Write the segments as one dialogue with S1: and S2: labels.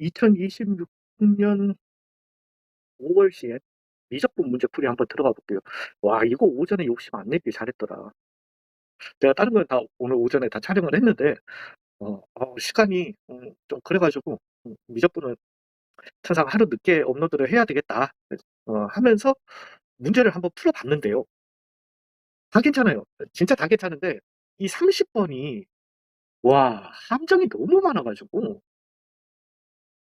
S1: 2026년 5월 시에 미적분 문제풀이 한번 들어가 볼게요. 와, 이거 오전에 욕심 안 내길 잘했더라. 내가 다른 건 다 오늘 오전에 다 촬영을 했는데, 시간이 좀 그래가지고, 미적분은 항상 하루 늦게 업로드를 해야 되겠다. 하면서 문제를 한번 풀어봤는데요. 다 괜찮아요. 진짜 다 괜찮은데, 이 30번이, 와, 함정이 너무 많아가지고,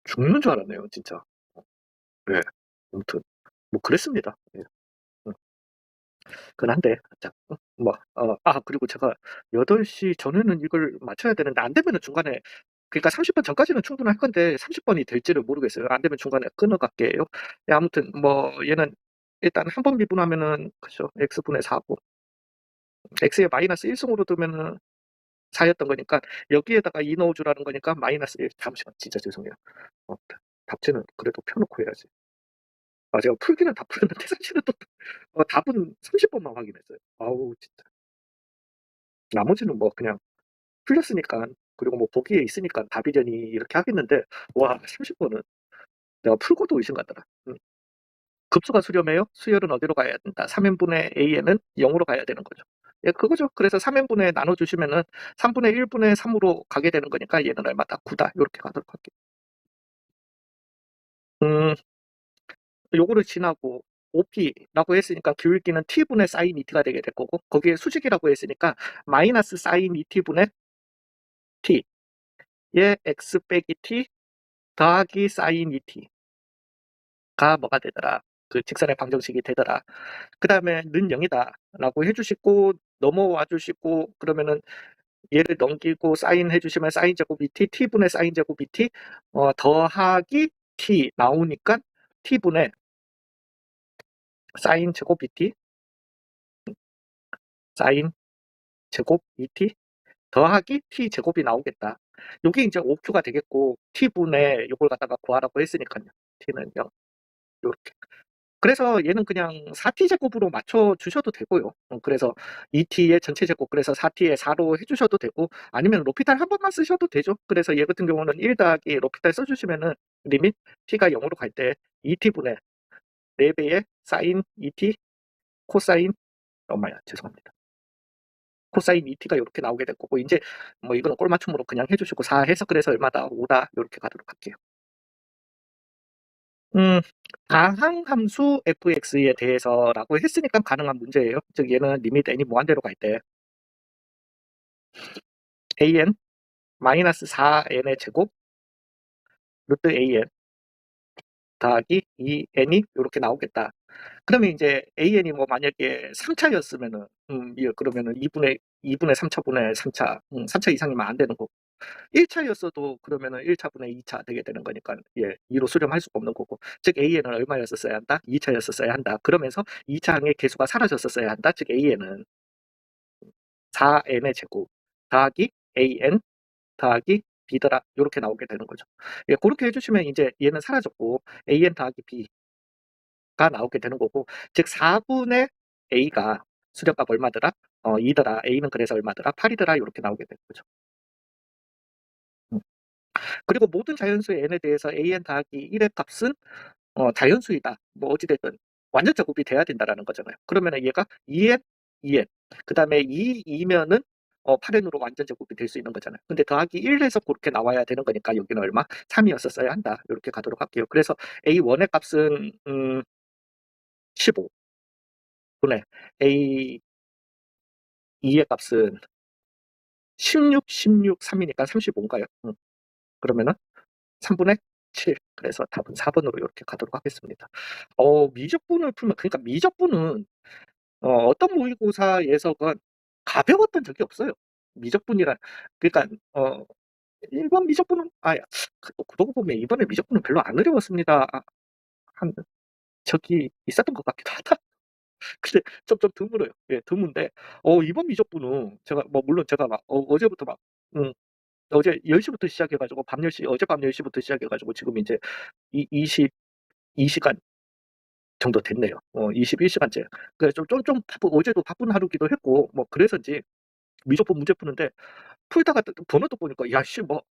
S1: 죽는 줄 알았네요, 진짜. 네. 아무튼, 뭐, 그랬습니다. 예. 그건 한데, 자, 그리고 제가 8시 전에는 이걸 맞춰야 되는데, 안 되면은 중간에, 그러니까 30번 전까지는 충분할 건데, 30번이 될지를 모르겠어요. 안 되면 중간에 끊어갈게요. 예, 아무튼, 뭐, 얘는, 일단 한 번 미분하면은, 그죠, x분의 4고, x에 마이너스 1승으로 두면은 4였던 거니까, 여기에다가 2 넣어주라는 거니까, 마이너스 1. 잠시만, 진짜 죄송해요. 어, 답지는 그래도 펴놓고 해야지. 제가 풀기는 다 풀었는데, 사실은 또, 답은 30번만 확인했어요. 아우, 진짜. 나머지는 뭐 그냥 풀렸으니까, 그리고 뭐 보기에 있으니까 답이려니 이렇게 하겠는데, 와, 30번은 내가 풀고도 의심 가더라. 급수가 수렴해요? 수열은 어디로 가야 된다? 3n분의 a는 0으로 가야 되는 거죠. 예, 그거죠. 그래서 3n분의 나눠주시면은 3분의 1분의 3으로 가게 되는 거니까 얘는 얼마다? 9다. 이렇게 가도록 할게요. 요거를 지나고 OP라고 했으니까 기울기는 t분의 sin 2t가 되게 될 거고, 거기에 수직이라고 했으니까 마이너스 sin 2t분의 t 의 x 빼기 t 더하기 sin 2t가 뭐가 되더라? 그 직선의 방정식이 되더라. 그 다음에 는 0이다 라고 해주시고 넘어와 주시고, 그러면은 얘를 넘기고 사인 해주시면 사인 제곱이 t, t분의 사인 제곱이 t, 더하기 t 나오니까 t분의 사인 제곱이 t, 사인 제곱 2t 더하기 t 제곱이 나오겠다. 요게 이제 5q가 되겠고, t분의 요걸 갖다가 구하라고 했으니까요. t는 0. 요렇게. 그래서 얘는 그냥 4t 제곱으로 맞춰 주셔도 되고요. 그래서 2t의 전체 제곱, 그래서 4t의 4로 해주셔도 되고, 아니면 로피탈 한 번만 쓰셔도 되죠. 그래서 얘 같은 경우는 1 더하기 로피탈 써주시면은 리밋 t가 0으로 갈 때 2t분의 4배의 사인 2t 코사인, 죄송합니다. 코사인 2t가 이렇게 나오게 될 거고, 이제 뭐 이거는 꼴맞춤으로 그냥 해주시고 4 해서 그래서 얼마다? 5다. 이렇게 가도록 할게요. 다항함수 fx에 대해서라고 했으니까 가능한 문제예요. 즉 얘는 리미트 n이 무한대로 갈 때 an 마이너스 4n의 제곱 루트 an 더하기 2n이 이렇게 나오겠다. 그러면 이제 an이 뭐 만약에 3차였으면은 그러면은 2분의 3차분의 3차, 3차 이상이면 안 되는 거고, 1차였어도 그러면은 1차분의 2차 되게 되는 거니까, 예, 2로 수렴할 수가 없는 거고, 즉 an은 얼마였었어야 한다? 2차였었어야 한다. 그러면서 2차항의 개수가 사라졌었어야 한다. 즉 an은 4n의 제곱 더하기 an 더하기 b더라. 이렇게 나오게 되는 거죠. 예, 그렇게 해주시면 이제 얘는 사라졌고 an 더하기 b가 나오게 되는 거고, 즉 4분의 a가 수렴값 얼마더라? 2더라. a는 그래서 얼마더라? 8이더라. 이렇게 나오게 되는 거죠. 그리고 모든 자연수의 n에 대해서 an 더하기 1의 값은 자연수이다. 뭐 어찌됐든 완전 제곱이 돼야 된다라는 거잖아요. 그러면은 얘가 2n, 2n, 그 다음에 2면은 8n으로 완전 제곱이 될 수 있는 거잖아요. 근데 더하기 1에서 그렇게 나와야 되는 거니까 여기는 얼마? 3이었었어야 한다. 이렇게 가도록 할게요. 그래서 A1의 값은 15분의 A2의 값은 16, 16, 3이니까 35인가요? 그러면은 3분의 7. 그래서 답은 4번으로 이렇게 가도록 하겠습니다. 미적분을 풀면, 그러니까 미적분은 어떤 모의고사에서건 가벼웠던 적이 없어요. 미적분이란, 그러니까 일반 미적분은 그러고 보면 이번에 미적분은 별로 안 어려웠습니다. 한 적이 있었던 것 같기도 하다. 근데 좀 드물어요. 예, 드문데 이번 미적분은 제가 뭐 물론 제가 막 어제부터 막 어제 10시부터 시작해가지고 밤 10시, 어젯밤 10시부터 시작해가지고 지금 이제 22시간 정도 됐네요. 21시간째. 그래서 좀 바쁜, 어제도 바쁜 하루기도 했고, 뭐, 그래서인지 미적분 문제 푸는데, 풀다가 번호도 보니까, 야, 씨, 뭐,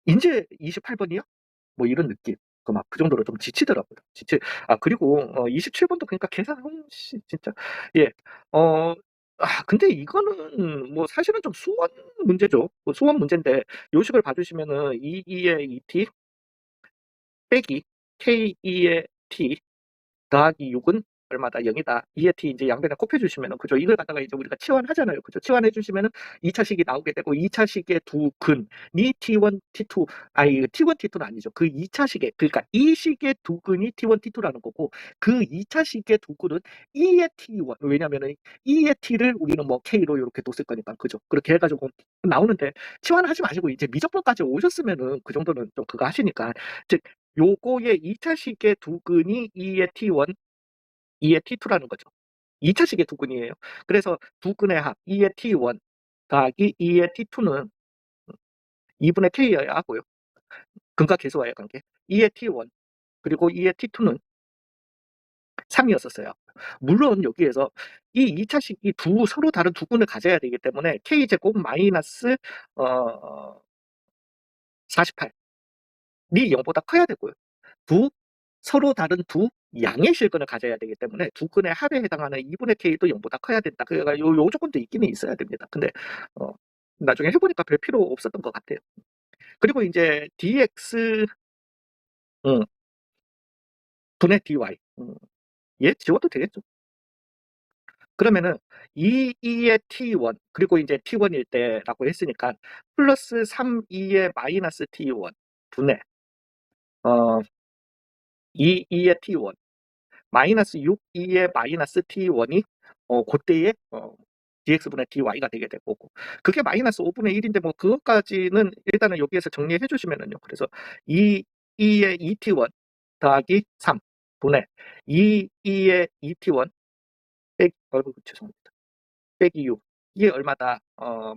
S1: 인제 28번이야? 뭐 이런 느낌. 막 그 정도로 좀 지치더라고요. 그리고 27 번도 그러니까 계산 진짜. 예. 어 근데 이거는 뭐 사실은 좀 수원 문제죠. 수원 문제인데 요식을 봐 주시면은 22의 ET 빼기 K2의 T 더하기 6은 얼마다? 0이다. 2의 t 이제 양변에 곱해 주시면은 그죠. 이걸 갖다가 이제 우리가 치환하잖아요. 그죠. 치환해 주시면은 2 차식이 나오게 되고 2 차식의 두 근이 T1, T2 아니 T1, T2는 아니죠. 그 2 차식의 그러니까 이 식의 두 근이 T1, T2라는 거고 그 2 차식의 두 근은 2의 T1 왜냐면은 2의 T를 우리는 뭐 K로 요렇게 뒀을 거니까. 그죠. 그렇게 해 가지고 나오는데 치환하지 마시고 이제 미적분까지 오셨으면은 그 정도는 좀 그거 하시니까 즉 요거의 2 차식의 두 근이 2의 T1 2의 T2라는 거죠. 2 차식의 두 근이에요. 그래서 두 근의 합 2의 T1 더하기 2의 T2는 2분의 K여야 하고요. 근과 계수와의 관계. 2의 T1 그리고 2의 T2는 3이었었어요. 물론 여기에서 이 2 차식이 서로 다른 두 근을 가져야 되기 때문에 K제곱 마이너스 48이 0보다 커야 되고요. 서로 다른 두 양의 실근을 가져야 되기 때문에 두 근의 합에 해당하는 2분의 K도 0보다 커야 된다. 그러니까 요 조건도 있기는 있어야 됩니다. 근데 나중에 해보니까 별 필요 없었던 것 같아요. 그리고 이제 dx 분의 dy 얘 지워도 되겠죠. 그러면은 2의 t1 그리고 이제 t1일 때라고 했으니까 플러스 3의 마이너스 t1 분의 2의 t1 마이너스 6의 마이너스 t1이 그때의 dx분의 dy가 되게 될 거고 그게 마이너스 5분의 1인데 뭐 그것까지는 일단은 여기에서 정리해 주시면은요. 그래서 2의 2t1 더하기 3 분의 2의 2t1 죄송합니다. 빼기 6 이게 얼마다?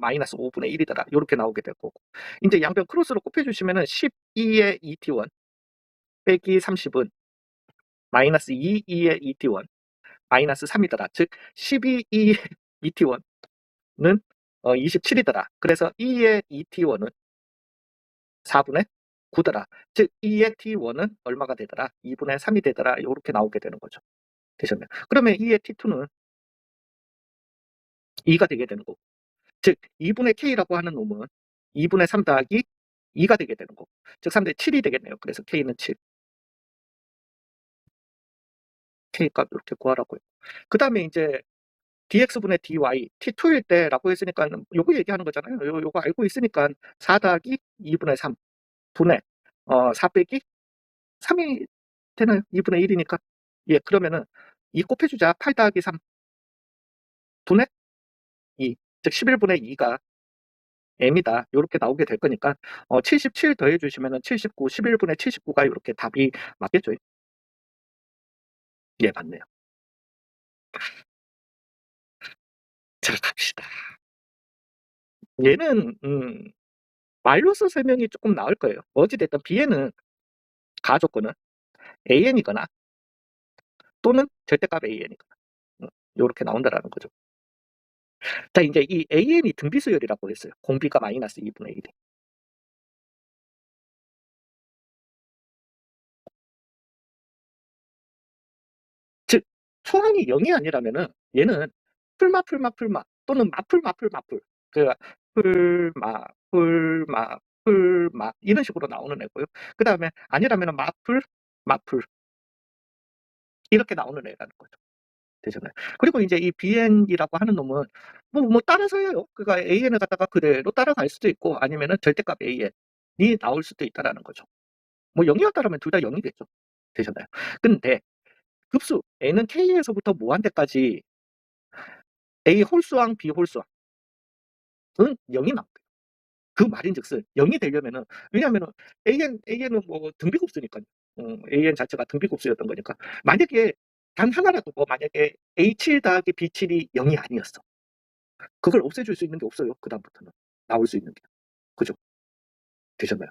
S1: 마이너스 5분의 1이더라. 요렇게 나오게 될 거고 이제 양변 크로스로 곱해 주시면은 12의 2t1 빼기 30은 마이너스 2의 2t1 마이너스 3이더라. 즉 12의 2t1는 27이더라. 그래서 2의 2t1은 4분의 9더라. 즉 2의 t1은 얼마가 되더라? 2분의 3이 되더라. 이렇게 나오게 되는 거죠. 되셨나요? 그러면 2의 t2는 2가 되게 되는 거고 즉 2분의 k라고 하는 놈은 2분의 3 더하기 2가 되게 되는 거고 즉 3대 7이 되겠네요. 그래서 k는 7 k 값 이렇게 구하라고요. 그 다음에 이제 dx분의 dy t2일 때라고 했으니까 요거 얘기하는 거잖아요. 요거 알고 있으니까 4 더하기 2분의 3 분의 4 빼기 3이 되나요? 2분의 1이니까. 예, 그러면은 2 곱해주자. 8 더하기 3 분의 2. 즉 11분의 2가 m이다. 요렇게 나오게 될 거니까 77 더해주시면은 79, 11분의 79가 이렇게 답이 맞겠죠? 예, 맞네요. 자, 갑시다. 얘는 말로써 설명이 조금 나을 거예요. 어찌됐든 B에는 가조건은 AN이거나 또는 절대값 AN이거나 요렇게 나온다라는 거죠. 자, 이제 이 AN이 등비수열이라고 했어요. 공비가 마이너스 2분의 1이. 즉 소항이 0이 아니라면은 얘는 풀마 또는 마풀 그 풀마 이런 식으로 나오는 애고요. 그 다음에 아니라면은 마풀 이렇게 나오는 애라는 거죠. 되잖아요. 그리고 이제 이 BN이라고 하는 놈은 뭐 따라서요. 그러니까 AN을 갖다가 그대로 따라갈 수도 있고 아니면은 절대값 AN이 나올 수도 있다라는 거죠. 뭐 0이었다라면 둘 다 0이겠죠. 되셨나요? 근데 급수 N은 K에서부터 무한대까지 A 홀수항 B 홀수항은 0이 나옵니다. 그 말인즉슨 0이 되려면은 왜냐하면은 AN은 뭐 등비급수니까요. AN 자체가 등비급수였던 거니까 만약에 단 하나라도 뭐 만약에 A7 더하기 B7이 0이 아니었어. 그걸 없애줄 수 있는 게 없어요. 그 다음부터는 나올 수 있는 게. 그죠? 되셨나요?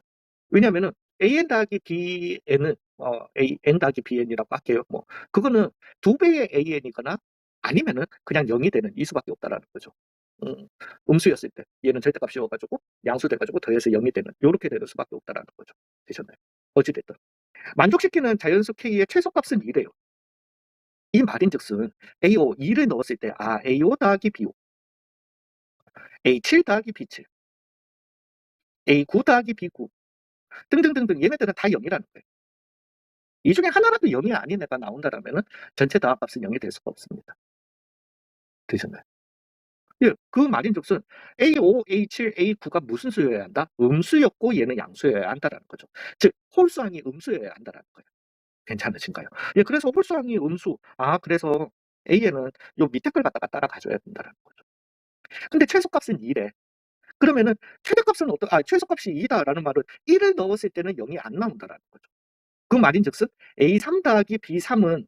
S1: 왜냐하면은 AN 더하기 BN은 AN 더하기 BN이라고 할게요. 뭐 그거는 2배의 AN이거나 아니면은 그냥 0이 되는 이 수밖에 없다라는 거죠. 음수였을 때 얘는 절대값이어가지고 양수 돼가지고 더해서 0이 되는 요렇게 되는 수밖에 없다라는 거죠. 되셨나요? 어찌 됐든 만족시키는 자연수 K의 최소값은 2래요. 이 말인즉슨 A5 2를 넣었을 때 A5 더하기 B5, A7 더하기 B7, A9 더하기 B9 등등등등 얘네들은 다 0이라는 거예요. 이 중에 하나라도 0이 아닌 애가 나온다라면은 전체 더합값은 0이 될 수가 없습니다. 되셨나요? 예, 그 말인즉슨 A5, A7, A9가 무슨 수여야 한다? 음수였고 얘는 양수여야 한다라는 거죠. 즉 홀수항이 음수여야 한다라는 거예요. 괜찮으신가요? 예, 그래서 홀수항이 음수. 그래서 A에는 요 밑에 걸 갖다가 따라가줘야 된다라는 거죠. 근데 최소값은 2래. 그러면은 최대값은 최소값이 2다라는 말은 1을 넣었을 때는 0이 안 나온다라는 거죠. 그 말인즉슨 A3 더하기 B3은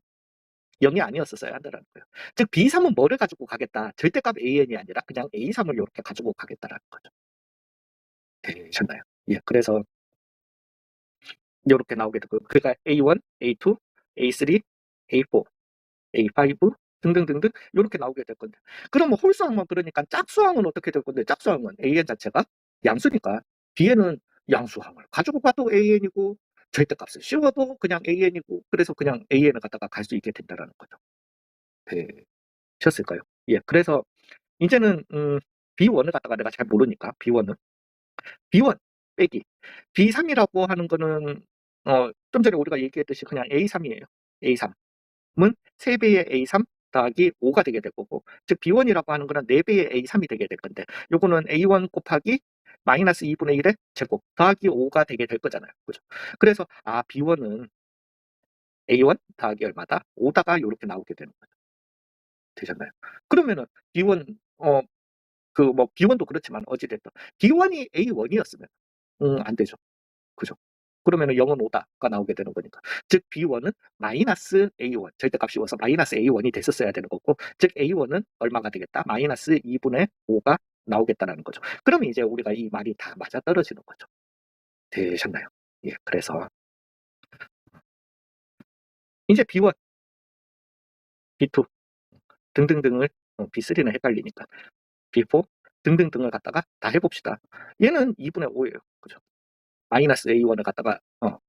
S1: 0이 아니었었어야 한다라는 거예요. 즉 B3은 뭐를 가지고 가겠다? 절대값 AN이 아니라 그냥 A3을 이렇게 가지고 가겠다라는 거죠. 되셨나요? 예, 그래서 이렇게 나오게 되고 그러니까 A1, A2, A3, A4, A5 등등등등 이렇게 나오게 될 건데 그러면 홀수항만 그러니까 짝수항은 어떻게 될 건데 짝수항은 AN 자체가 양수니까 B에는 양수항을 가지고 가도 AN이고 절대값을 씌워도 그냥 AN이고 그래서 그냥 AN을 갖다가 갈 수 있게 된다라는 거죠. 되셨을까요? 예, 그래서 이제는 B1을 갖다가 내가 잘 모르니까 B1 빼기 B3이라고 하는 거는 좀 전에 우리가 얘기했듯이 그냥 A3이에요. A3은 3배의 A3 더하기 5가 되게 될 거고 즉 B1이라고 하는 거는 4배의 A3이 되게 될 건데 요거는 A1 곱하기 마이너스 2분의 1의 제곱 더하기 5가 되게 될 거잖아요. 그죠? 그래서 B1은 A1 더하기 얼마다? 5다가 요렇게 나오게 되는 거죠. 되셨나요? 그러면은 B1 B1도 그렇지만 어찌됐든 B1이 A1이었으면 안 되죠. 그죠? 그러면은 0은 5다가 나오게 되는 거니까. 즉 B1은 마이너스 A1 절대값 씌워서 마이너스 A1이 됐었어야 되는 거고 즉 A1은 얼마가 되겠다? 마이너스 2분의 5가 나오겠다라는 거죠. 그러면 이제 우리가 이 말이 다 맞아떨어지는 거죠. 되셨나요? 예, 그래서 이제 B1, B2 등등등을 B3는 헷갈리니까 B4 등등등을 갖다가 다 해봅시다. 얘는 2분의 5예요. 그죠? 마이너스 A1을 갖다가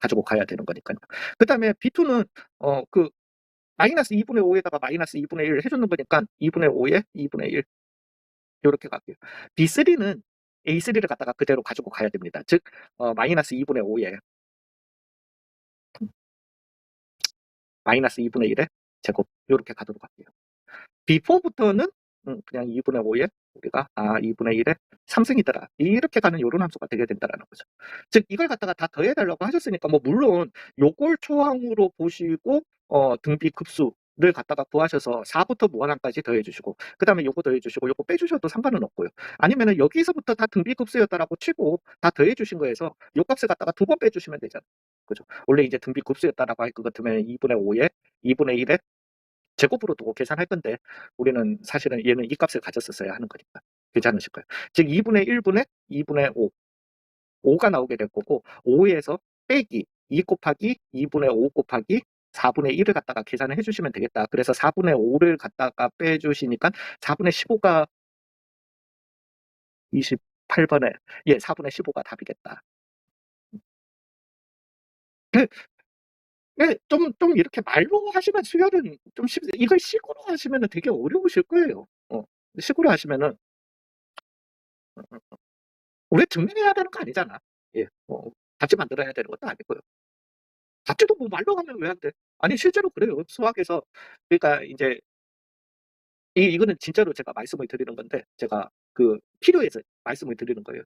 S1: 가지고 가야 되는 거니까요. 그 다음에 B2는 마이너스 2분의 5에다가 마이너스 2분의 1 해주는 거니까 2분의 5에 2분의 1 이렇게 갈게요. B3는 A3를 갖다가 그대로 가지고 가야 됩니다. 즉 마이너스 2분의 5에 마이너스 2분의 1의 제곱 이렇게 가도록 할게요. B4부터는 그냥 2분의 5에 우리가 2분의 1에 3승이더라 이렇게 가는 요런 함수가 되게 된다라는 거죠. 즉 이걸 갖다가 다 더해달라고 하셨으니까 물론 요걸 초항으로 보시고 등비 급수를 갖다가 구하셔서 4부터 무한항까지 더해주시고 그 다음에 요거 더해주시고 요거 빼주셔도 상관은 없고요. 아니면은 여기서부터 다 등비 급수였다라고 치고 다 더해주신 거에서 요 값을 갖다가 2번 빼주시면 되잖아요. 그죠? 원래 이제 등비 급수였다라고 할 것 같으면 2분의 5에 2분의 1에 제곱으로 두고 계산할 건데 우리는 사실은 얘는 이 값을 가졌었어야 하는 거니까 괜찮으실까요? 즉 2분의 1분의 2분의 5 5가 나오게 될 거고 5에서 빼기 2 곱하기 2분의 5 곱하기 4분의 1을 갖다가 계산을 해주시면 되겠다. 그래서 4분의 5를 갖다가 빼주시니까 4분의 15가 28번에 4분의 15가 답이겠다. 그 좀 이렇게 말로 하시면 수열은 좀 이걸 식으로 하시면 되게 어려우실 거예요. 식으로 하시면은 왜 증명해야 되는 거 아니잖아. 예, 답지 만들어야 되는 것도 아니고요. 답지도 말로 하면 왜 안 돼? 아니 실제로 그래요. 수학에서 그러니까 이제 이거는 진짜로 제가 말씀을 드리는 건데 제가 필요해서 말씀을 드리는 거예요.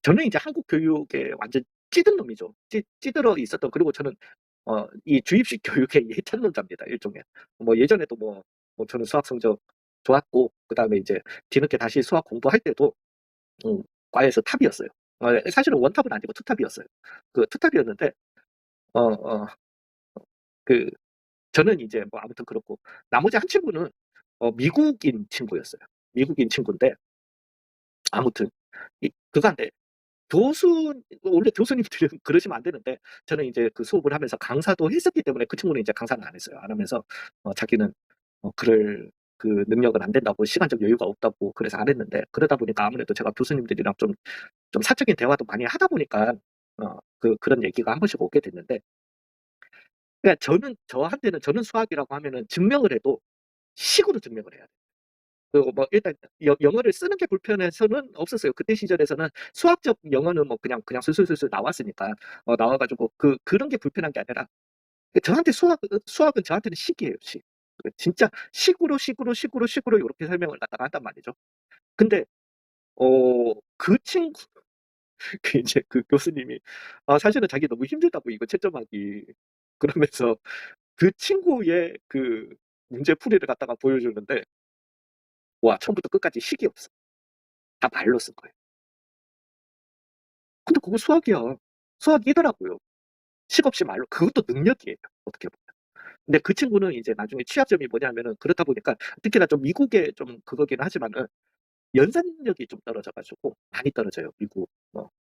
S1: 저는 이제 한국 교육에 완전 찌든 놈이죠. 찌들어 있었던 그리고 저는 이 주입식 교육의 예찬론자입니다. 일종의. 예전에도 저는 수학 성적 좋았고 그다음에 이제 뒤늦게 다시 수학 공부할 때도 과에서 탑이었어요. 사실은 원탑은 아니고 투탑이었어요. 투탑이었는데 어, 어, 그 저는 이제 아무튼 그렇고 나머지 한 친구는 미국인 친구였어요. 미국인 친구인데 아무튼 그간데 원래 교수님들은 그러시면 안 되는데 저는 이제 그 수업을 하면서 강사도 했었기 때문에 그 친구는 이제 강사는 안 했어요. 안 하면서 자기는 그럴 그 능력은 안 된다고 시간적 여유가 없다고 그래서 안 했는데 그러다 보니까 아무래도 제가 교수님들이랑 좀 사적인 대화도 많이 하다 보니까 그런 얘기가 한 번씩 오게 됐는데, 그러니까 저한테는 수학이라고 하면은 증명을 해도 식으로 증명을 해야 돼요. 그리고 뭐 일단 영어를 쓰는 게 불편해서는 없었어요. 그때 시절에서는 수학적 영어는 뭐 그냥 술술술술 나왔으니까 나와 가지고 그런 게 불편한 게 아니라 저한테 수학은 저한테는 식이에요, 식. 진짜 식으로 요렇게 설명을 갖다가 한단 말이죠. 근데 그 친구 이제 그 교수님이 사실은 자기 너무 힘들다고 이거 채점하기. 그러면서 그 친구의 그 문제풀이를 갖다가 보여주는데, 와, 처음부터 끝까지 식이 없어. 다 말로 쓴 거예요. 근데 그거 수학이야. 수학이더라고요. 식 없이 말로. 그것도 능력이에요, 어떻게 보면. 근데 그 친구는 이제 나중에 취약점이 뭐냐면은, 그렇다 보니까 특히나 좀 미국의 좀 그거긴 하지만은 연산력이 좀 떨어져 가지고 많이 떨어져요, 미국.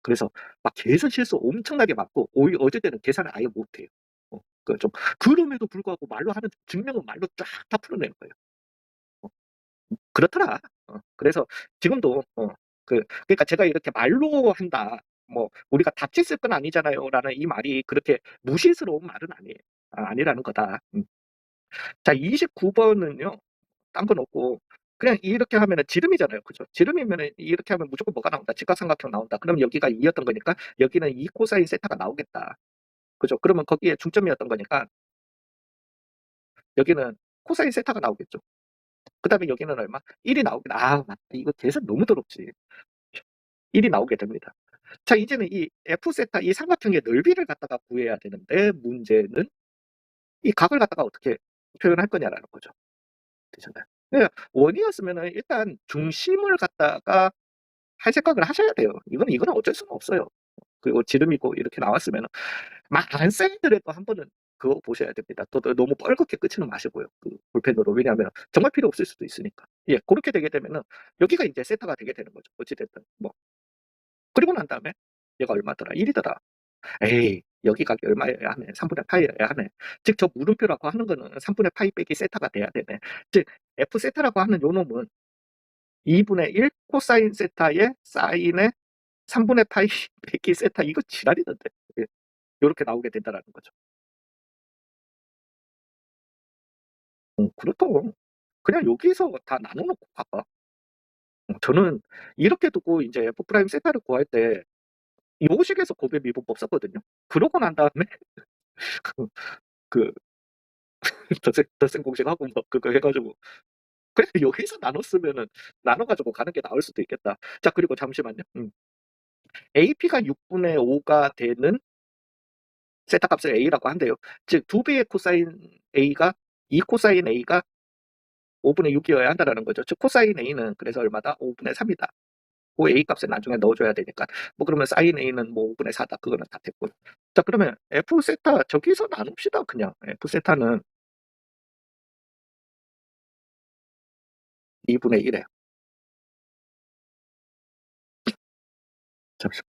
S1: 그래서 막 계산 실수 엄청나게 많고, 오히려 어쩔 때는 계산을 아예 못 해요. 좀 그럼에도 불구하고 말로 하는 증명은 말로 쫙 다 풀어내는 거예요. 어 그렇더라. 그래서 지금도 그러니까 제가 이렇게 "말로 한다." 뭐 "우리가 다치 쓸 건 아니잖아요."라는 이 말이 그렇게 무시스러운 말은 아니에요. 아니라는 거다. 자, 29 번은요, 딴 건 없고 그냥 이렇게 하면은 지름이잖아요. 그죠? 지름이면은 이렇게 하면 무조건 뭐가 나온다? 직각삼각형 나온다. 그럼 여기가 2 였던 거니까 여기는 2 코사인 세타가 나오겠다. 그죠? 그러면 거기에 중점이었던 거니까 여기는 코사인 세타가 나오겠죠. 그다음에 여기는 얼마? 1이 나오겠다. 맞다. 이거 계산 너무 더럽지. 1이 나오게 됩니다. 자, 이제는 이 F 세타, 이 삼각형의 넓이를 갖다가 구해야 되는데, 문제는 이 각을 갖다가 어떻게 표현할 거냐라는 거죠. 되셨나요? 그러니까 원이었으면은 일단 중심을 갖다가 할 생각을 하셔야 돼요. 이거는 어쩔 수가 없어요. 그리고 지름이고 이렇게 나왔으면은 막 안 쌓이더라도 한 번은 그거 보셔야 됩니다. 또 너무 뻘겋게 끝지는 마시고요, 그 볼펜으로. 왜냐하면 정말 필요 없을 수도 있으니까. 예, 고렇게 되게 되면은 여기가 인제 세타가 되게 되는 거죠, 어찌 됐든. 그리고 난 다음에 얘가 얼마더라? 1 이더라. 에이, 여기 값이 얼마여야 하네. 3분의 파이여야 하네. 즉 저 물음표라고 하는 거는 3분의 파이 빼기 세타가 돼야 되네. 즉 F 세타라고 하는 요 놈은 2분의 1 코사인 세타의 사인의 3분의 파이 빼기 세타, 이거 지랄이던데. 예. 요렇게 나오게 된다라는 거죠. 그렇다고 그냥 여기서 다 나눠 놓고 봐봐. 저는 이렇게 두고 인제 F 프라임 세타를 구할 때 요식에서 곱의 미분법 썼거든요. 그러고 난 다음에 그 그 덧셈 공식하고 뭐 그거 해 가지고 그래 여기서 나눴으면은 나눠 가지고 가는 게 나을 수도 있겠다. 자, 그리고 잠시만요. AP가 6분의 5가 되는 세타 값을 A라고 한대요. 즉 2 배의 코사인 A가 2 코사인 A가 5분의 6 이어야 한다라는 거죠. 즉 코사인 A는 그래서 얼마다? 5분의 3 이다. 그 A 값을 나중에 넣어 줘야 되니까. 뭐 그러면 사인 A는 뭐 5분의 4 다. 그거는 다 됐고요. 자, 그러면 F 세타 저기서 나눕시다 그냥. F 세타는 2분의 1 에 잠시만.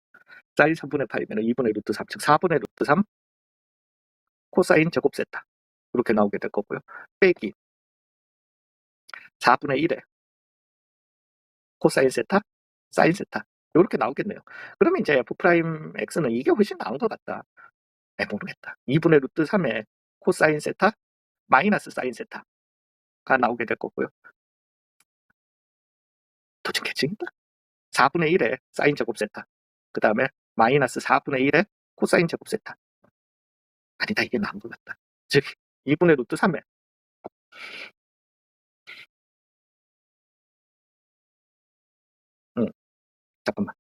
S1: 사인 3분의 파이면은 2분의 루트 3, 즉 4분의 루트 3 코사인 제곱 세타. 이렇게 나오게 될 거고요. 빼기 4분의 1에 코사인 세타, 사인 세타. 요렇게 나오겠네요. 그러면 이제 F 프라임 X는 이게 훨씬 나은 것 같다. 모르겠다. 2분의 루트 3에 코사인 세타 마이너스 사인 세타가 나오게 될 거고요. 도대체 개칭이다. 4분의 1에 사인 제곱 세타. 그 다음에 마이너스 4분의 1에 코사인 제곱 세타. 아니다, 이게 나은 것 같다. 즉 2분의 루트 3에 응, 잠깐만.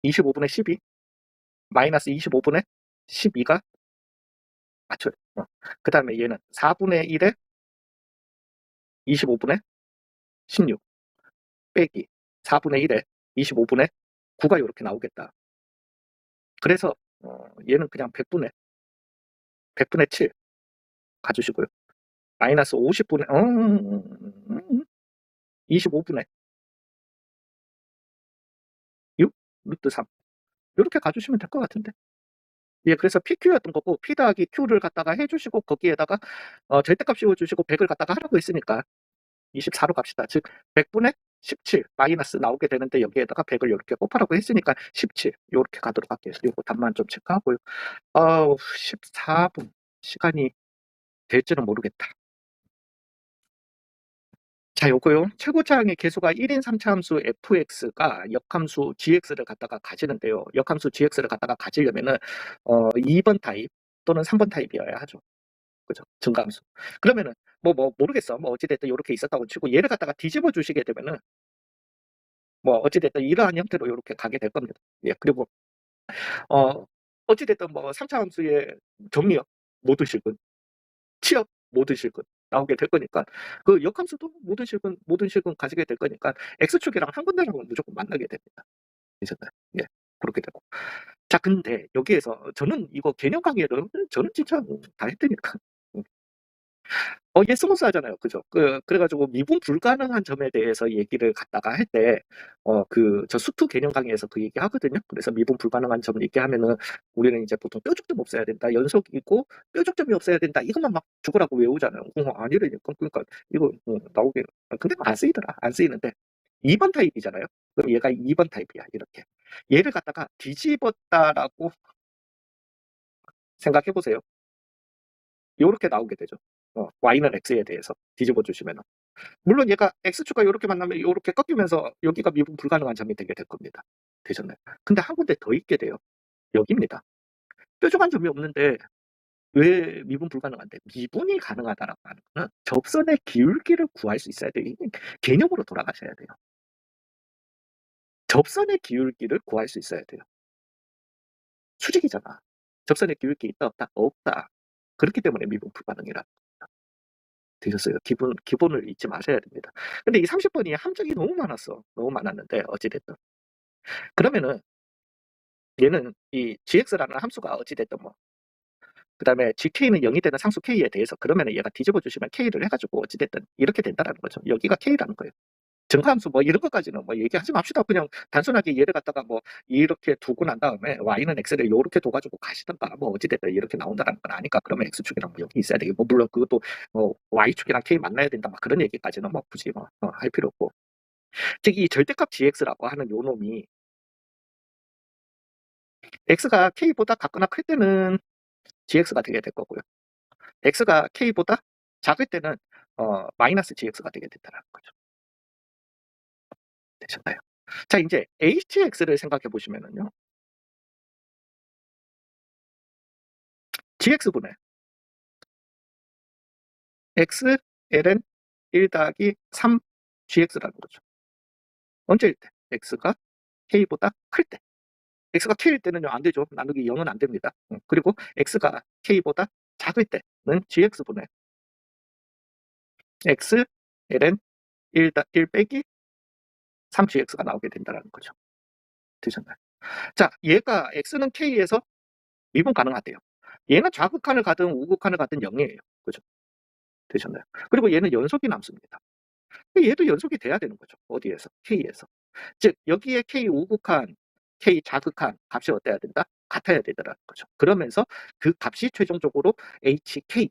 S1: 25분의 12 마이너스 25분의 12가 맞춰요. 그 다음에 얘는 4분의 1에 25분의 16 빼기 4분의 1에 25분의 9가 이렇게 나오겠다. 그래서 얘는 그냥 100분의 7 가주시고요. 마이너스 50분의 25분의 6 루트 3 이렇게 가주시면 될 것 같은데. 예, 그래서 PQ였던 거고 P 더하기 Q를 갖다가 해주시고 거기에다가 절대값 씌워주시고 100을 갖다가 하라고 했으니까 24로 갑시다. 즉 100분의 17 마이너스 나오게 되는데 여기에다가 100을 요렇게 곱하라고 했으니까 17 요렇게 가도록 할게요. 요거 답만 좀 체크하고요. 14분 시간이 될지는 모르겠다. 자, 요거요. 최고차항의 계수가 1인 3차 함수 fx가 역함수 gx를 갖다가 가지는데요. 역함수 gx를 갖다가 가지려면은 2번 타입 또는 3번 타입이어야 하죠. 그죠? 증가함수. 그러면은 모르겠어. 뭐 어찌 됐든 요렇게 있었다고 치고 얘를 갖다가 뒤집어 주시게 되면은 뭐 어찌 됐든 이러한 형태로 요렇게 가게 될 겁니다. 예. 그리고 어찌 됐든 뭐 3차 함수의 정리역 모든 실근, 취업 모든 실근 나오게 될 거니까 그 역함수도 모든 실근 가지게 될 거니까 x축이랑 한 군데라고 무조건 만나게 됩니다. 되셨나요? 예. 그렇게 되고. 자, 근데 여기에서 저는 이거 개념 강의를 저는 진짜 다 했으니까. 얘 스무스하잖아요. 그죠? 그래가지고 미분 불가능한 점에 대해서 얘기를 갖다가 할 때, 저 수투 개념 강의에서 그 얘기 하거든요. 그래서 미분 불가능한 점 얘기하면은 우리는 이제 보통 뾰족점 없어야 된다. 연속이고 뾰족점이 없어야 된다. 이것만 막 죽으라고 외우잖아요. 아니라니까. 그러니까 이거 나오게. 근데 안 쓰이더라. 안 쓰이는데. 2번 타입이잖아요. 그럼 얘가 2번 타입이야. 이렇게. 얘를 갖다가 뒤집었다라고 생각해 보세요. 요렇게 나오게 되죠. y는 x에 대해서 뒤집어 주시면. 물론 얘가 x축과 이렇게 만나면 이렇게 꺾이면서 여기가 미분 불가능한 점이 되게 될 겁니다. 되셨나요? 근데 한 군데 더 있게 돼요. 여기입니다. 뾰족한 점이 없는데 왜 미분 불가능한데? 미분이 가능하다라고 하는 거는 접선의 기울기를 구할 수 있어야 돼요. 개념으로 돌아가셔야 돼요. 접선의 기울기를 구할 수 있어야 돼요. 수직이잖아. 접선의 기울기 있다 없다? 없다. 그렇기 때문에 미분 불가능이라. 되셨어요. 기본을 잊지 마셔야 됩니다. 근데 이 30번이 함정이 너무 많았어. 너무 많았는데 어찌됐든. 그러면은 얘는 이 gx라는 함수가 어찌됐든 그 다음에 gk는 0이 되는 상수 k에 대해서 그러면은 얘가 뒤집어 주시면 k를 해가지고 어찌됐든 이렇게 된다라는 거죠. 여기가 k라는 거예요. 증가함수 이런 것까지는 얘기하지 맙시다. 그냥 단순하게 얘를 갖다가 이렇게 두고 난 다음에 y는 x를 이렇게 둬가지고 가시던가 어찌됐든 이렇게 나온다는 건 아니까 그러면 x축이랑 여기 있어야 되고 물론 그것도 y축이랑 k 만나야 된다 그런 얘기까지는 굳이 할 필요 없고 즉 이 절대값 gx라고 하는 요 놈이 x가 k보다 같거나 클 때는 gx가 되게 될 거고요. x가 k보다 작을 때는 마이너스 gx가 되게 된다는 거죠. 되셨나요? 자, 이제 hx를 생각해 보시면은요. gx분의 x ln 1 더하기 3 gx라는 거죠. 언제일 때? x가 k보다 클 때. x가 k일 때는요, 안 되죠. 나누기 0은 안 됩니다. 그리고 x가 k보다 작을 때는 gx분의 x ln 1 빼기 3gx가 나오게 된다는 거죠. 되셨나요? 자, 얘가 x는 k에서 미분 가능하대요. 얘는 좌극한을 가든 우극한을 가든 0이에요. 그죠? 되셨나요? 그리고 얘는 연속이 남습니다. 얘도 연속이 돼야 되는 거죠. 어디에서? k에서. 즉 여기에 k 우극한, k 자극한 값이 어때야 된다? 같아야 되더라는 거죠. 그러면서 그 값이 최종적으로 hk일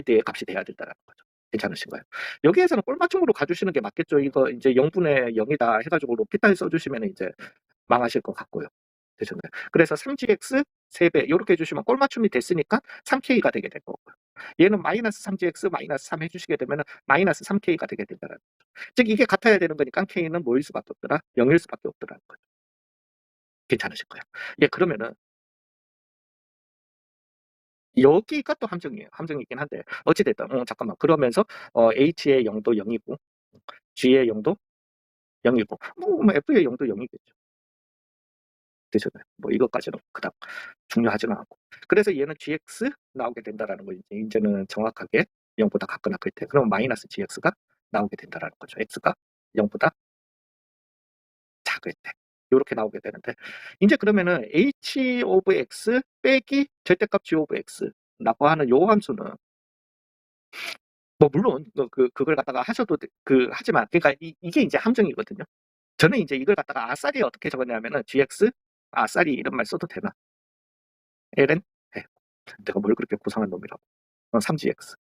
S1: 때의 값이 돼야 된다는 거죠. 괜찮으신가요? 여기에서는 꼴맞춤으로 가주시는 게 맞겠죠. 이거 이제 0분의 0이다 해가지고 로피탈 써주시면 이제 망하실 것 같고요. 되셨나요? 그래서 3gx 3배 이렇게 해주시면 꼴맞춤이 됐으니까 3k가 되게 될 거고요. 얘는 마이너스 3gx 마이너스 3 해주시게 되면 마이너스 3k가 되게 된다는 거죠. 즉 이게 같아야 되는 거니까 k는 뭐일 수밖에 없더라? 0일 수밖에 없더라는 거죠. 괜찮으실 거예요. 예, 그러면은 여기가 또 함정이에요. 함정이긴 한데 어찌됐든 잠깐만 그러면서 h의 0도 0이고 g의 0도 0이고 f의 0도 0이겠죠. 되셨나요? 이것까지는 그닥 중요하지는 않고. 그래서 얘는 gx 나오게 된다라는 거 이제는 정확하게 0보다 같거나 클 때. 그럼 마이너스 gx가 나오게 된다라는 거죠. x가 0보다 작을 때. 요렇게 나오게 되는데 이제 그러면은 h of x 빼기 절대값 g of x라고 하는 요 함수는 물론 그걸 갖다가 하셔도 하지만 그러니까 이게 이제 함정이거든요. 저는 이제 이걸 갖다가 아싸리 어떻게 적었냐면은 gx 아싸리 이런 말 써도 되나? ln 내가 뭘 그렇게 고상한 놈이라고. 3gx.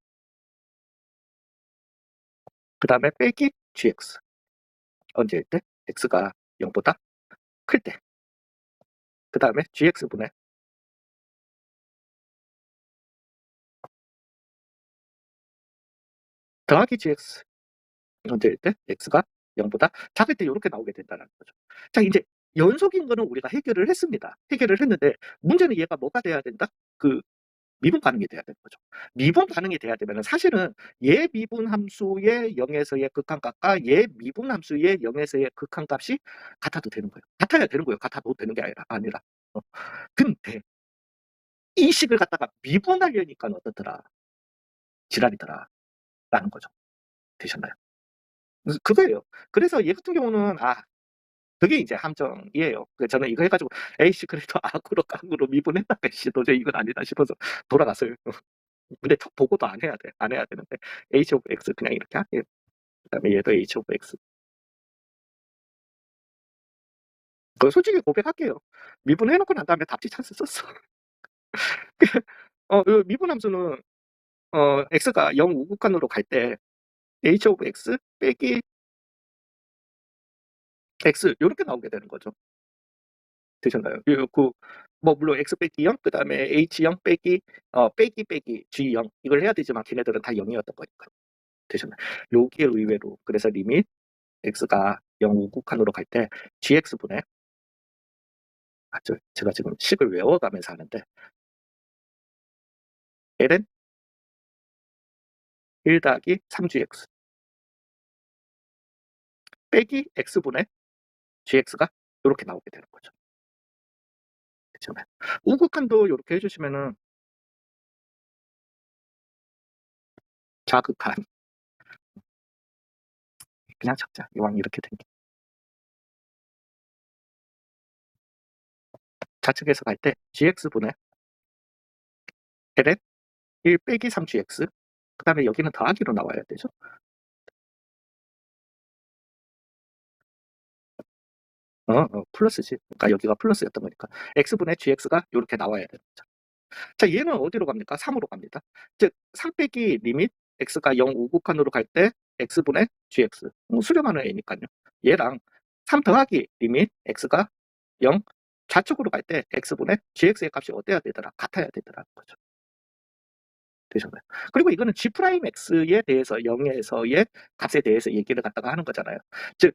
S1: 그 다음에 빼기 gx. 언제일 때? x가 0보다 클 때. 그 다음에 gx분의 더하기 gx. 언제일 때? x가 0보다 작을 때 요렇게 나오게 된다는 거죠. 자, 이제 연속인 거는 우리가 해결을 했습니다. 해결을 했는데 문제는 얘가 뭐가 돼야 된다? 그 미분 반응이 돼야 되는 거죠. 미분 반응이 돼야 되면은 사실은 얘 미분 함수의 0에서의 극한값과 얘 미분 함수의 0에서의 극한값이 같아도 되는 거예요. 같아야 되는 거예요. 같아도 되는 게 아니라. 근데 이 식을 갖다가 미분하려니까 어떻더라? 지랄이더라. 라는 거죠. 되셨나요? 그거예요. 그래서 얘 같은 경우는 그게 이제 함정이에요. 저는 이거 해가지고 에이씨 그래도 악으로 깡으로 미분했다. 에이씨 도저히 이건 아니다 싶어서 돌아갔어요. 근데 tok 보고도 안 해야 돼. 안 해야 되는데 h of x 그냥 이렇게 할게요. 그다음에 얘도 h of x. 그 솔직히 고백할게요. 미분해놓고 난 다음에 답지 찬스 썼어. 그 미분 함수는 x가 0 우극한으로 갈 때 h of x 빼기 x 이렇게 나오게 되는 거죠. 되셨나요? 뭐 물론 x 빼기 0, 그 다음에 h 0 빼기 빼기 g 0 이걸 해야 되지만 걔네들은 다 0이었던 거니까. 되셨나요? 여기에 의외로 그래서 리밋 x가 0 우극한으로 갈 때 gx분의 제가 지금 식을 외워가면서 하는데 ln 1 더하기 3gx 빼기 x분의 gx가 이렇게 나오게 되는 거죠. 그렇잖아요. 우극한도 이렇게 해주시면은 좌극한 그냥 적자 이왕 이렇게 된 게. 좌측에서 갈 때 gx분의 ln 1 빼기 3gx 그 다음에 여기는 더하기로 나와야 되죠. 플러스지. 그러니까 여기가 플러스였던 거니까 x분의 gx가 이렇게 나와야 되는 거죠. 자, 얘는 어디로 갑니까? 3으로 갑니다. 즉 3 빼기 리밋 x가 0 우극한으로 갈 때 x분의 gx 수렴하는 애니까요. 얘랑 3 더하기 리밋 x가 0 좌측으로 갈 때 x분의 gx의 값이 어때야 되더라? 같아야 되더라는 거죠. 되셨나요? 그리고 이거는 g'x에 대해서 0에서의 값에 대해서 얘기를 갖다가 하는 거잖아요. 즉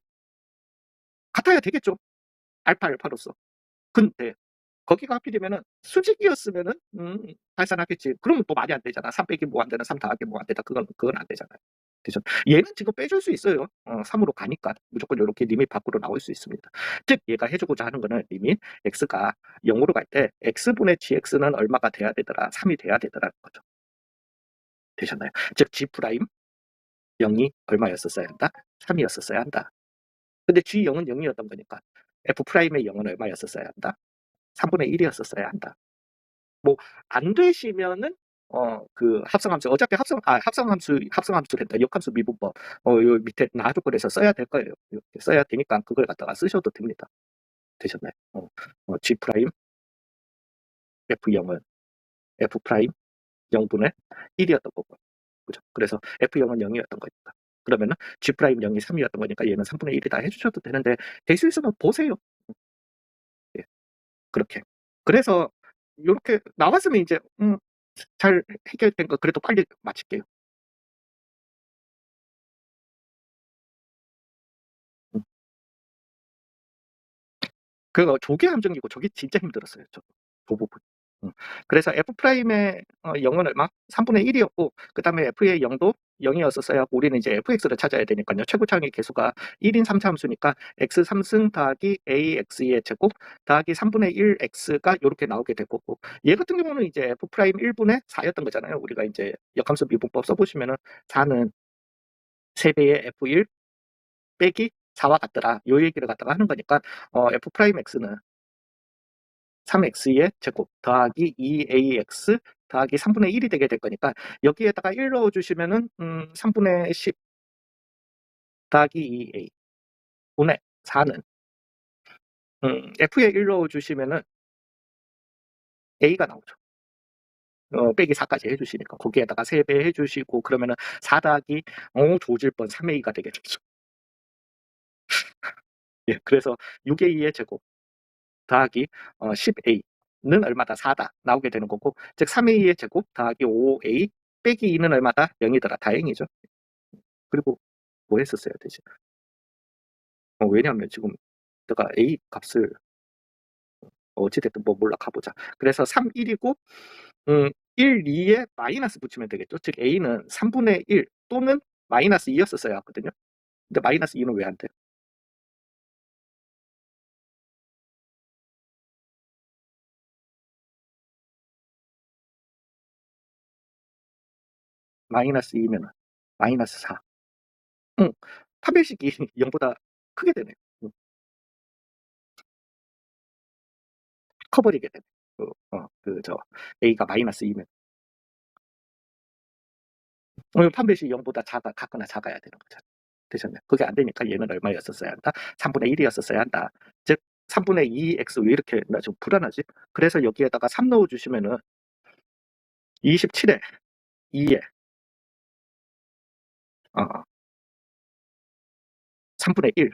S1: 같아야 되겠죠. 알파로서. 근데 거기가 하필이면은 수직이었으면은 발산하겠지. 그러면 또 말이 안 되잖아. 3 빼기 뭐 안 되나 3 더하기 뭐 안 되나 그건 안 되잖아요. 그죠? 얘는 지금 빼줄 수 있어요. 3으로 가니까 무조건 요렇게 리밋 밖으로 나올 수 있습니다. 즉 얘가 해주고자 하는 거는 리밋 x가 0으로 갈 때 x분의 gx는 얼마가 돼야 되더라? 3이 돼야 되더라는 거죠. 되셨나요? 즉 g 프라임 0이 얼마였었어야 한다? 3이었었어야 한다. 근데 g0은 0이었던 거니까 f 프라임의 0은 얼마였었어야 한다? 3분의 1이었었어야 한다. 뭐 안 되시면은 그 합성함수 어차피 합성함수랬다. 역함수 미분법 요 밑에 놔둘 거라서 써야 될 거예요. 이렇게 써야 되니까 그걸 갖다가 쓰셔도 됩니다. 되셨나요? G 프라임 F0은 F 프라임 0분의 1이었던 거고. 그죠? 그래서 F0은 0이었던 거니까. 그러면은 G 프라임 0이 3이었던 거니까 얘는 3분의 1이다 해주셔도 되는데 될 수 있으면 보세요. 예, 그렇게. 그래서 요렇게 나왔으면 이제 잘 해결된 거 그래도 빨리 마칠게요. 음. 그거 조개 함정이고 저게 진짜 힘들었어요. 그 부분. 그래서 f 프라임의 0은 얼마? 3분의 1이었고 그다음에 f의 0도 0이었었어야 하고 우리는 이제 fx를 찾아야 되니까요. 최고차항의 계수가 1인 3차 함수니까 x 3승 더하기 ax의 제곱 더하기 3분의 1x가 요렇게 나오게 될 거고 얘 같은 경우는 이제 f 프라임 1분의 4였던 거잖아요. 우리가 이제 역함수 미분법 써보시면은 4는 3배의 f1 빼기 4와 같더라. 요 얘기를 갖다가 하는 거니까 f 프라임 x는 3x의 제곱 더하기 2ax 더하기 3분의 1이 되게 될 거니까 여기에다가 1 넣어주시면은 3분의 10 더하기 2a 분의 4는 f에 1 넣어주시면은 a가 나오죠. 빼기 4까지 해주시니까 거기에다가 3배 해주시고 그러면은 4 더하기 조질 뻔 3a가 되게 되죠. 예, 그래서 6A의 제곱 더하기 10A는 얼마다? 4다 나오게 되는 거고, 즉 3A의 제곱 더하기 5A 빼기 2는 얼마다? 0이더라. 다행이죠. 그리고 뭐 했었어야 되지? 왜냐하면 지금 내가 A 값을 어찌됐든 뭐 몰라 가보자. 그래서 3, 1이고 1, 2에 마이너스 붙이면 되겠죠. 즉 A는 3분의 1 또는 마이너스 2였었어야 하거든요. 근데 마이너스 2는 왜 안 돼? 마이너스 2면 마이너스 4. 응. 판별식이 0보다 크게 되네요. 커버리게 되네. A가 마이너스 2면. 판별식이 0보다 같거나 작아야 되는 거잖아. 되셨네. 그게 안 되니까 얘는 얼마였었어야 한다? 3분의 1이었었어야 한다. 즉 3분의 2x 왜 이렇게 나 좀 불안하지? 그래서 여기에다가 3 넣어주시면은 27에 2에 3분의 1.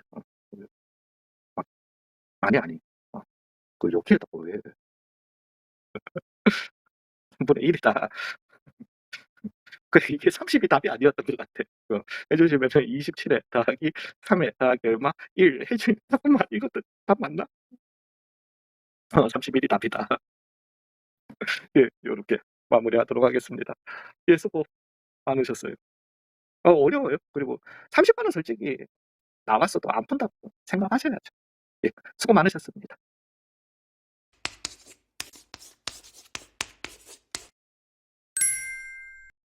S1: 아, 아니. 어, 여기에다가 왜 3분의 1이다. 이게 30이 답이 아니었던 것 같아. 해주시면 27에 더하기 3에 더하기 얼마? 1 해주면 잠깐만 이것도 답 맞나? 31이 답이다. 예, 요렇게 마무리하도록 하겠습니다. 예, 수고 많으셨어요. 어려워요. 그리고 30번은 솔직히 나왔어도 안 푼다고 생각하셔야죠. 예, 수고 많으셨습니다.